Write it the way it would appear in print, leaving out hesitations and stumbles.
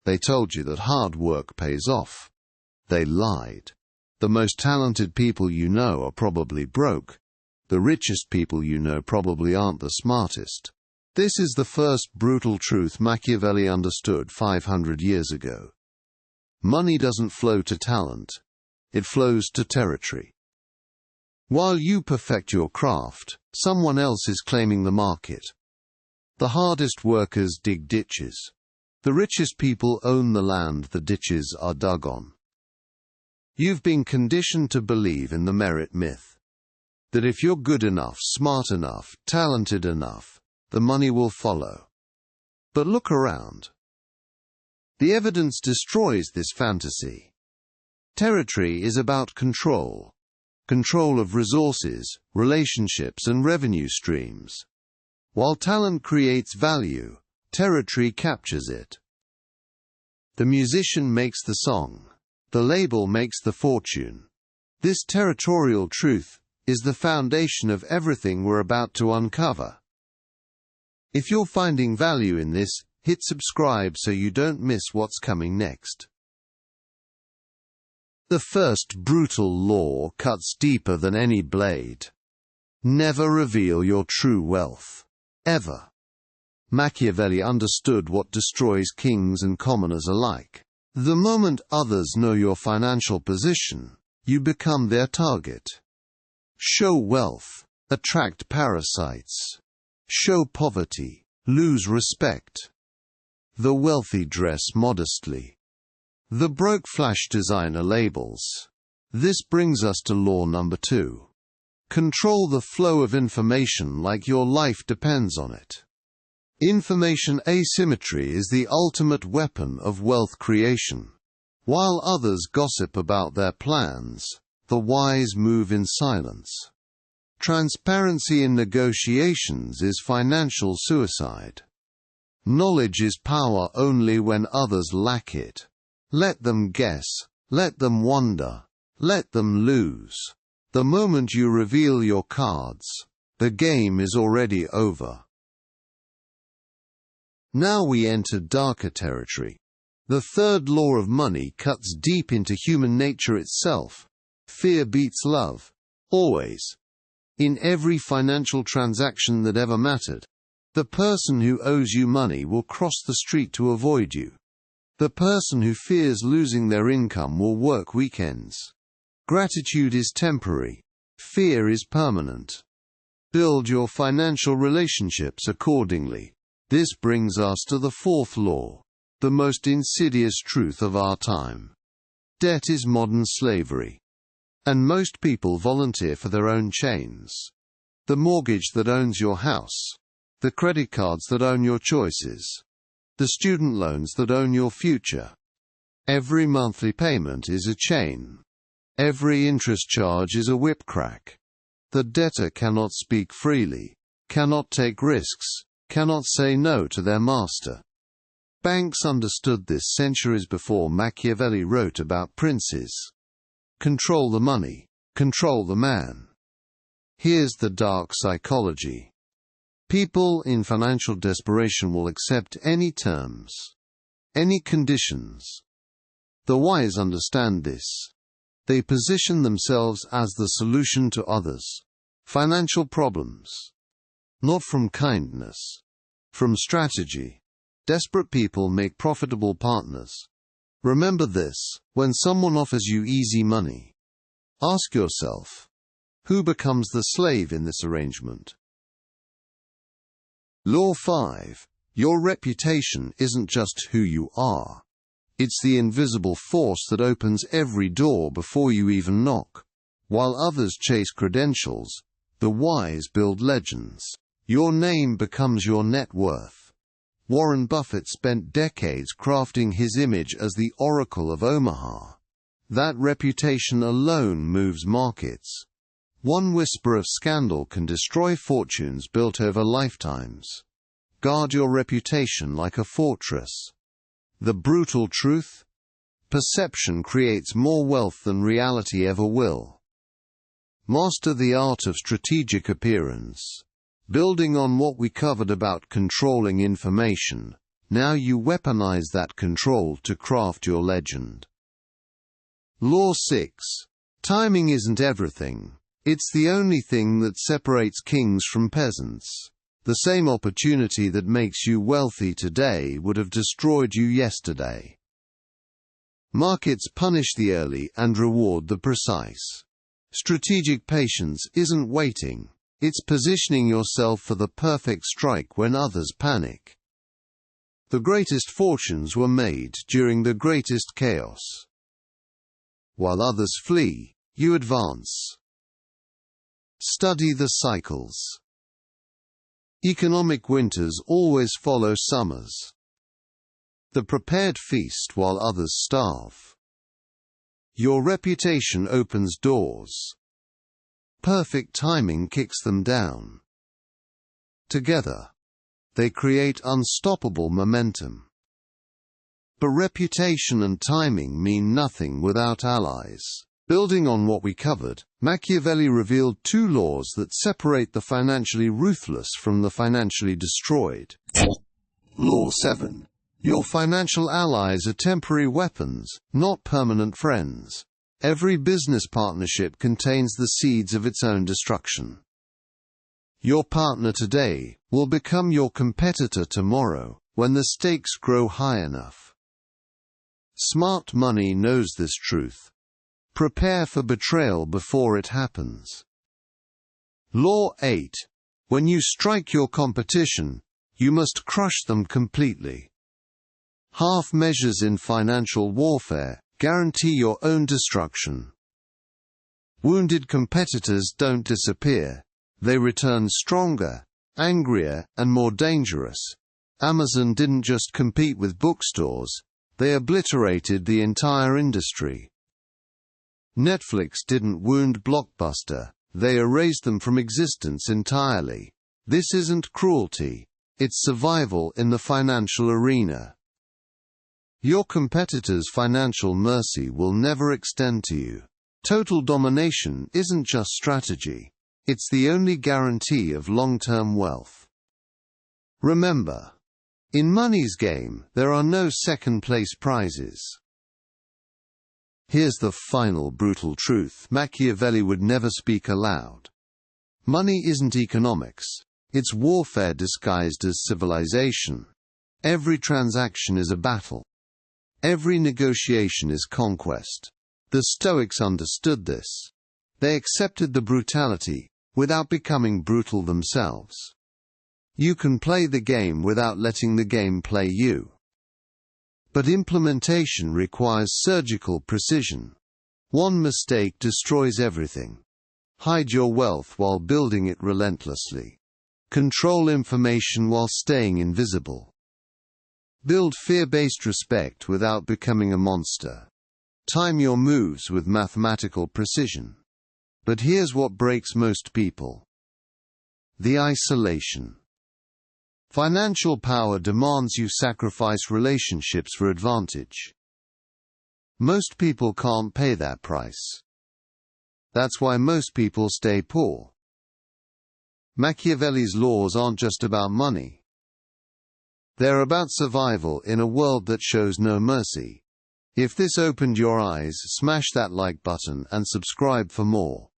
They told you that hard work pays off. They lied. The most talented people you know are probably broke. The richest people you know probably aren't the smartest. This is the first brutal truth Machiavelli understood 500 years ago. Money doesn't flow to talent. It flows to territory. While you perfect your craft, someone else is claiming the market. The hardest workers dig ditches. The richest people own the land the ditches are dug on. You've been conditioned to believe in the merit myth. That if you're good enough, smart enough, talented enough, the money will follow. But look around. The evidence destroys this fantasy. Territory is about control. Control of resources, relationships, and revenue streams. While talent creates value, territory captures it. The musician makes the song. The label makes the fortune. This territorial truth is the foundation of everything we're about to uncover. If you're finding value in this, hit subscribe so you don't miss what's coming next. The first brutal law cuts deeper than any blade. Never reveal your true wealth. Ever. Machiavelli understood what destroys kings and commoners alike. The moment others know your financial position, you become their target. Show wealth, attract parasites. Show poverty, lose respect. The wealthy dress modestly. The broke flash designer labels. This brings us to law number 2. Control the flow of information like your life depends on it. Information asymmetry is the ultimate weapon of wealth creation. While others gossip about their plans, the wise move in silence. Transparency in negotiations is financial suicide. Knowledge is power only when others lack it. Let them guess, let them wonder, let them lose. The moment you reveal your cards, the game is already over. Now we enter darker territory. The third law of money cuts deep into human nature itself. Fear beats love. Always. In every financial transaction that ever mattered, the person who owes you money will cross the street to avoid you. The person who fears losing their income will work weekends. Gratitude is temporary. Fear is permanent. Build your financial relationships accordingly. This brings us to the fourth law, the most insidious truth of our time. Debt is modern slavery. And most people volunteer for their own chains. The mortgage that owns your house. The credit cards that own your choices. The student loans that own your future. Every monthly payment is a chain. Every interest charge is a whip crack. The debtor cannot speak freely, cannot take risks, cannot say no to their master. Banks understood this centuries before Machiavelli wrote about princes. Control the money, control the man. Here's the dark psychology. People in financial desperation will accept any terms, any conditions. The wise understand this. They position themselves as the solution to others' financial problems. Not from kindness, from strategy. Desperate people make profitable partners. Remember this, when someone offers you easy money, ask yourself, who becomes the slave in this arrangement? Law 5. Your reputation isn't just who you are. It's the invisible force that opens every door before you even knock. While others chase credentials, the wise build legends. Your name becomes your net worth. Warren Buffett spent decades crafting his image as the Oracle of Omaha. That reputation alone moves markets. One whisper of scandal can destroy fortunes built over lifetimes. Guard your reputation like a fortress. The brutal truth? Perception creates more wealth than reality ever will. Master the art of strategic appearance. Building on what we covered about controlling information, Now you weaponize that control to craft your legend. Law 6. Timing isn't everything. It's the only thing that separates kings from peasants. The same opportunity that makes you wealthy today would have destroyed you yesterday. Markets punish the early and reward the precise. Strategic patience isn't waiting. It's positioning yourself for the perfect strike when others panic. The greatest fortunes were made during the greatest chaos. While others flee, you advance. Study the cycles. Economic winters always follow summers. The prepared feast while others starve. Your reputation opens doors. Perfect timing kicks them down. Together, they create unstoppable momentum. But reputation and timing mean nothing without allies. Building on what we covered, Machiavelli revealed two laws that separate the financially ruthless from the financially destroyed. Law 7. Your financial allies are temporary weapons, not permanent friends. Every business partnership contains the seeds of its own destruction. Your partner today will become your competitor tomorrow, when the stakes grow high enough. Smart money knows this truth. Prepare for betrayal before it happens. Law 8. When you strike your competition, you must crush them completely. Half measures in financial warfare guarantee your own destruction. Wounded competitors don't disappear. They return stronger, angrier, and more dangerous. Amazon didn't just compete with bookstores, they obliterated the entire industry. Netflix didn't wound Blockbuster, they erased them from existence entirely. This isn't cruelty, it's survival in the financial arena. Your competitor's financial mercy will never extend to you. Total domination isn't just strategy, it's the only guarantee of long-term wealth. Remember, in money's game, there are no second-place prizes. Here's the final brutal truth Machiavelli would never speak aloud. Money isn't economics. It's warfare disguised as civilization. Every transaction is a battle. Every negotiation is conquest. The Stoics understood this. They accepted the brutality, without becoming brutal themselves. You can play the game without letting the game play you. But implementation requires surgical precision. One mistake destroys everything. Hide your wealth while building it relentlessly. Control information while staying invisible. Build fear-based respect without becoming a monster. Time your moves with mathematical precision. But here's what breaks most people. The isolation. Financial power demands you sacrifice relationships for advantage. Most people can't pay that price. That's why most people stay poor. Machiavelli's laws aren't just about money. They're about survival in a world that shows no mercy. If this opened your eyes, smash that like button and subscribe for more.